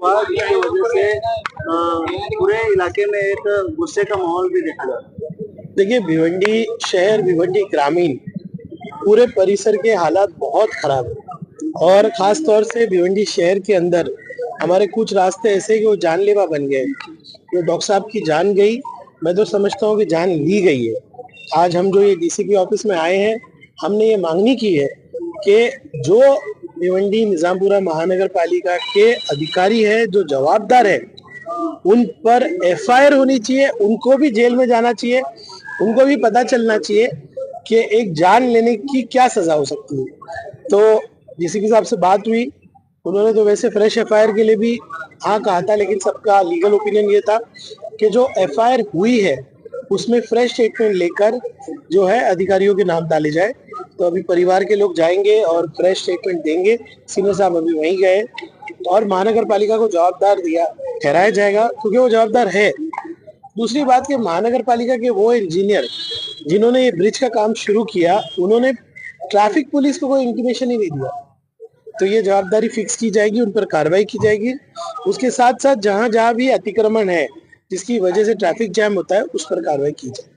तूफान जिसकी वजह से पूरे इलाके में एक गुस्से का माहौल भी देखा जा रहा है। देखिए, भिवंडी शहर, भिवंडी ग्रामीण, पूरे परिसर के हालात बहुत खराब है और खास तौर से भिवंडी शहर के अंदर हमारे कुछ रास्ते ऐसे हैं कि वो जानलेवा बन गए। जो डॉक्टर साहब की जान गई, मैं तो समझता हूँ कि जान ली गई है। आज हम जो ये डीसीपी ऑफिस में आए हैं, हमने ये मांगनी की है कि जो भिवंडी निजामपुरा महानगर पालिका के अधिकारी है, जो जवाबदार है, उन पर एफआईआर होनी चाहिए, उनको भी जेल में जाना चाहिए, उनको भी पता चलना चाहिए कि एक जान लेने की क्या सजा हो सकती है। तो डीसीपी साहब से बात हुई, उन्होंने तो वैसे फ्रेश एफआईआर के लिए भी हाँ कहा था, लेकिन सबका लीगल ओपिनियन ये था कि जो एफआईआर हुई है उसमें फ्रेश स्टेटमेंट लेकर जो है अधिकारियों के नाम डाले जाए। तो अभी परिवार के लोग जाएंगे और फ्रेश स्टेटमेंट देंगे। सीनियर साहब अभी वहीं गए और महानगर पालिका को जवाबदार दिया ठहराया जाएगा, क्योंकि वो जवाबदार है। दूसरी बात कि महानगर पालिका के वो इंजीनियर जिन्होंने ये ब्रिज का काम शुरू किया, उन्होंने ट्रैफिक पुलिस को कोई इंटीमेशन ही नहीं दिया। तो ये जवाबदारी फिक्स की जाएगी, उन पर कार्रवाई की जाएगी। उसके साथ साथ जहां जहां भी अतिक्रमण है जिसकी वजह से ट्रैफिक जैम होता है, उस पर कार्रवाई की जाए।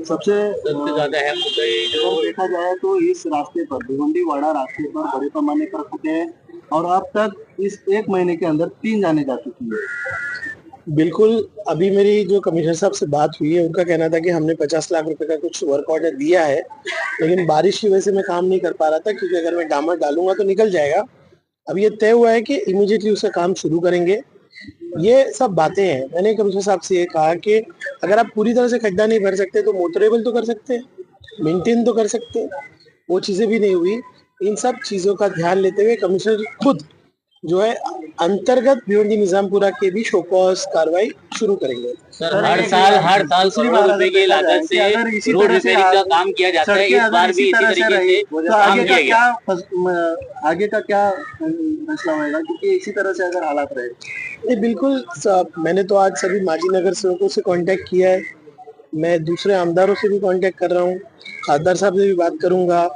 सबसे ज्यादा अहम मुद्दा ये जो देखा जाए तो इस रास्ते पर भिवंडी वाड़ा रास्ते पर बड़े पैमाने पर फटे हैं और अब तक इस 1 महीने के अंदर 3 जाने जा चुकी है। बिल्कुल, अभी मेरी जो कमिश्नर साहब से बात हुई है, उनका कहना था कि हमने 50 लाख रुपए का कुछ वर्क ऑर्डर दिया है, लेकिन बारिश की वजह से मैं काम नहीं कर पा रहा था, क्योंकि अगर मैं डामर डालूंगा तो निकल जाएगा। अब ये तय हुआ है कि इमीडिएटली उसका काम शुरू करेंगे। ये सब बातें हैं। मैंने कमिश्नर साहब से ये कहा कि अगर आप पूरी तरह से खड्डा नहीं भर सकते तो मोटरेबल तो कर सकते हैं, मेंटेन तो कर सकते हैं, वो चीजें भी नहीं हुई। इन सब चीजों का ध्यान लेते हुए कमिश्नर खुद जो है अंतर्गत भिवंडी निजामपुरा के भी शोकॉज कार्रवाई शुरू करेंगे। सर, हर साल करोड़ों रुपए की लागत से रोड रिपेयरिंग का काम किया जाता है। इस बार भी इसी तरीके से काम किया गया। आगे का क्या फैसला होगा, क्योंकि इसी तरह से अगर हालात रहे? बिल्कुल, मैंने तो आज सभी माजी नगर सेवकों से कांटेक्ट किया है, मैं दूसरे आमदारों से भी कांटेक्ट कर रहा हूँ, खासदार साहब से भी बात करूंगा।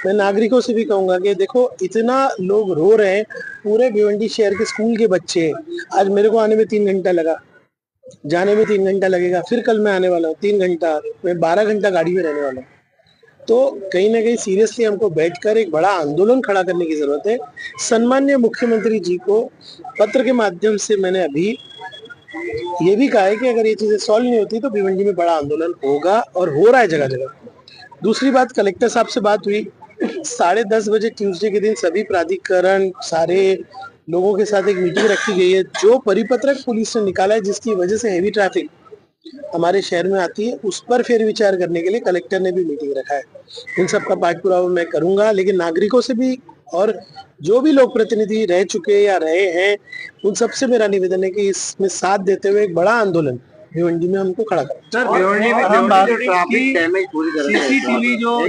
मैं नागरिकों से भी कहूंगा कि देखो, इतना लोग रो रहे हैं, पूरे भिवंडी शहर के स्कूल के बच्चे। आज मेरे को आने में 3 घंटा लगा, जाने में 3 घंटा लगेगा, फिर कल मैं आने वाला हूँ 3 घंटा, मैं 12 घंटा गाड़ी में रहने वाला हूँ। तो कहीं ना कहीं सीरियसली हमको बैठकर एक बड़ा आंदोलन खड़ा करने की जरूरत है। सम्मान्य मुख्यमंत्री जी को पत्र के माध्यम से मैंने अभी ये भी कहा है कि अगर ये चीजें सॉल्व नहीं होती तो भिवंडी में बड़ा आंदोलन होगा, और हो रहा है जगह जगह। दूसरी बात, कलेक्टर साहब से बात हुई, 10:30 बजे ट्यूसडे के दिन सभी प्राधिकरण, सारे लोगों के साथ एक मीटिंग रखी गई है। जो परिपत्रक पुलिस ने निकाला है जिसकी वजह से हेवी ट्रैफिक हमारे शहर में आती है, उस पर फिर विचार करने के लिए कलेक्टर ने भी मीटिंग रखा है। इन सब का पाठ पुरावा मैं करूंगा, लेकिन नागरिकों से भी और जो भी लोग प्रतिनिधि रह चुके या रहे हैं, उन सबसे मेरा निवेदन है कि इसमें साथ देते हुए एक बड़ा आंदोलन भिवंडी में हमको खड़ा करना। सर,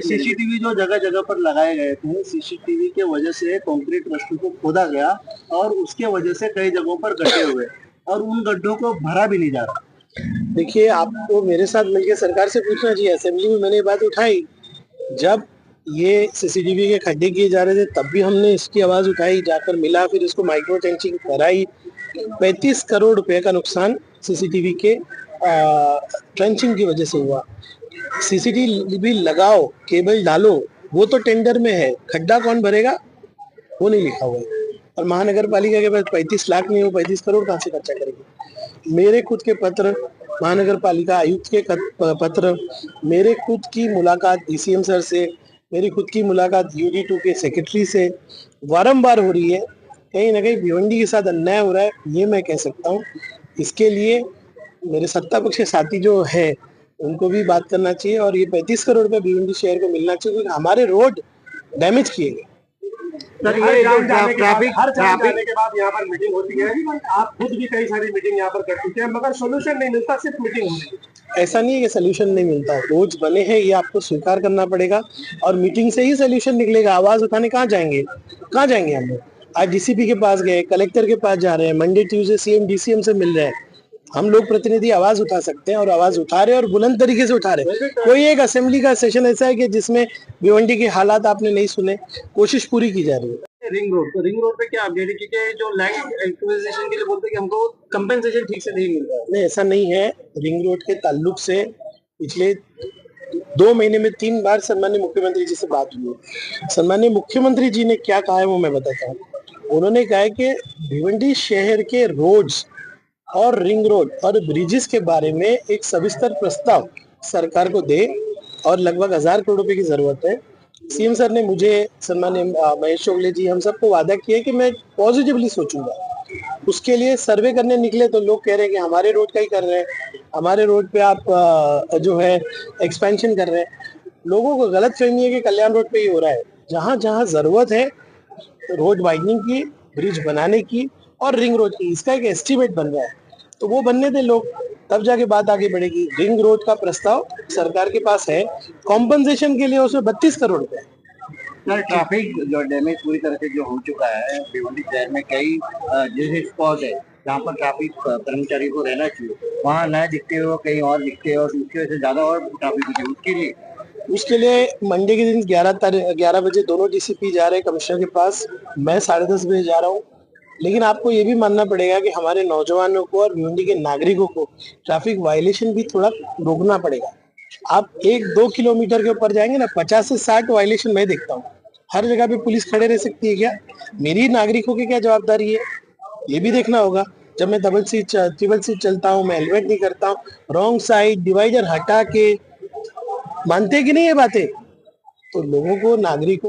सीसीटीवी जो जगह जगह पर लगाए गए थे, सीसीटीवी के वजह से कंक्रीट रस्ते को खोदा गया और उसके वजह से कई जगहों पर गड्ढे हुए और उन गड्ढों को भरा भी नहीं जा रहा। देखिए, आपको मेरे साथ मिलकर सरकार से पूछना चाहिए। असेंबली में मैंने ये बात उठाई, जब ये सीसीटीवी के खड्डे किए जा रहे थे तब भी हमने इसकी आवाज उठाई, जाकर मिला, फिर इसको माइक्रो टेंचिंग कराई। 35 करोड़ रुपए का नुकसान सीसीटीवी के ट्रेंचिंग की वजह से हुआ। सीसीटीवी लगाओ, केबल डालो, वो तो टेंडर में है, खड्डा कौन भरेगा वो नहीं लिखा हुआ है। और महानगर पालिका के पास 35 लाख नहीं हो, 35 करोड़ कहाँ से खर्चा करेगी? मेरे खुद के पत्र, महानगर पालिका आयुक्त के पत्र, मेरे खुद की मुलाकात डीसीएम सर से, मेरी खुद की मुलाकात UD2 के सेक्रेटरी से बारंबार हो रही है। कहीं ना कहीं भिवंडी के साथ अन्याय हो रहा है, ये मैं कह सकता हूँ। इसके लिए मेरे सत्ता पक्ष के साथी जो है उनको भी बात करना चाहिए, और ये 35 करोड़ रुपए भिवंडी शहर को मिलना चाहिए, क्योंकि हमारे रोड डैमेज किए गए। सर, ये ट्रैफिक जाने के बाद यहाँ पर मीटिंग होती है, आप खुद भी कई सारी मीटिंग यहाँ पर कर चुके हैं, मगर सोल्यूशन नहीं मिलता, सिर्फ मीटिंग होती है। ऐसा नहीं है कि सोल्यूशन नहीं मिलता, रोज बने हैं, ये आपको स्वीकार करना पड़ेगा, और मीटिंग से ही सोल्यूशन निकलेगा। आवाज उठाने कहाँ जाएंगे हम लोग? आज डीसीपी के पास गए, कलेक्टर के पास जा रहे हैं, मंडे ट्यूसडे CM DCM से मिल रहे हैं। हम लोग प्रतिनिधि आवाज उठा सकते हैं, और आवाज उठा रहे हैं, और बुलंद तरीके से उठा रहे हैं। कोई एक असेंबली का सेशन ऐसा है कि जिसमें भिवंडी के हालात आपने नहीं सुने, कोशिश पूरी की जा रही है। रिंग रोड, तो रिंग रोड पे क्या अपडेट है? क्योंकि जो लैंड एक्विजिशन के लिए बोलते हैं कि हमको कंपेंसेशन ठीक से नहीं मिल रहा है। नहीं, ऐसा नहीं है। रिंग रोड के ताल्लुक से पिछले 2 महीने में 3 बार सम्माननीय मुख्यमंत्री जी से बात हुई है। सम्माननीय मुख्यमंत्री जी ने क्या कहा है वो मैं बताता हूँ। उन्होंने कहा है कि भिवंडी शहर के रोड्स और रिंग रोड और ब्रिजेस के बारे में एक सविस्तर प्रस्ताव सरकार को दे और लगभग 1000 करोड़ रुपए की जरूरत है। सीएम सर ने मुझे, सम्माननीय महेश चोगले जी, हम सबको वादा किया कि मैं पॉजिटिवली सोचूंगा। उसके लिए सर्वे करने निकले तो लोग कह रहे हैं कि हमारे रोड का ही कर रहे हैं, हमारे रोड पे आप जो है एक्सपेंशन कर रहे हैं। लोगों को गलत फहमी है कि कल्याण रोड पे ही हो रहा है। जहां जहां जरूरत है रोड वाइडनिंग की, ब्रिज बनाने की और रिंग रोड की, इसका एक एस्टीमेट बन रहा है, तो वो बनने दे लोग, तब जाके बात आगे बढ़ेगी। रिंग रोड का प्रस्ताव सरकार के पास है, कॉम्पनसेशन के लिए उसमें 32 करोड़ रुपए। सर, ट्रैफिक जो डैमेज पूरी तरह से जो हो चुका है भिवंडी शहर में, कई जैसे स्पॉट है जहाँ पर ट्रैफिक कर्मचारी को रहना चाहिए, वहाँ न दिखते हुए कहीं और दिखते हैं, और उसकी वजह से ज्यादा और ट्रैफिक होती है। उसके लिए मंडे के दिन 11 बजे दोनों डीसीपी जा रहे हैं कमिश्नर के पास, मैं 10:30 बजे जा रहा हूँ। लेकिन आपको ये भी मानना पड़ेगा कि हमारे नौजवानों को और भिवंडी के नागरिकों को ट्रैफिक वायलेशन भी थोड़ा रोकना पड़ेगा। आप 1-2 किलोमीटर के ऊपर जाएंगे ना, 50 से 60 वायलेशन मैं देखता हूँ। हर जगह पे पुलिस खड़े रह सकती है क्या? मेरी नागरिकों की क्या जवाबदारी है, ये भी देखना होगा। जब मैं ट्रिपल सीट चलता हूँ, मैं हेलमेट नहीं करता हूँ, रॉन्ग साइड डिवाइडर हटा के, मानते कि नहीं ये बातें? तो लोगों को, नागरिकों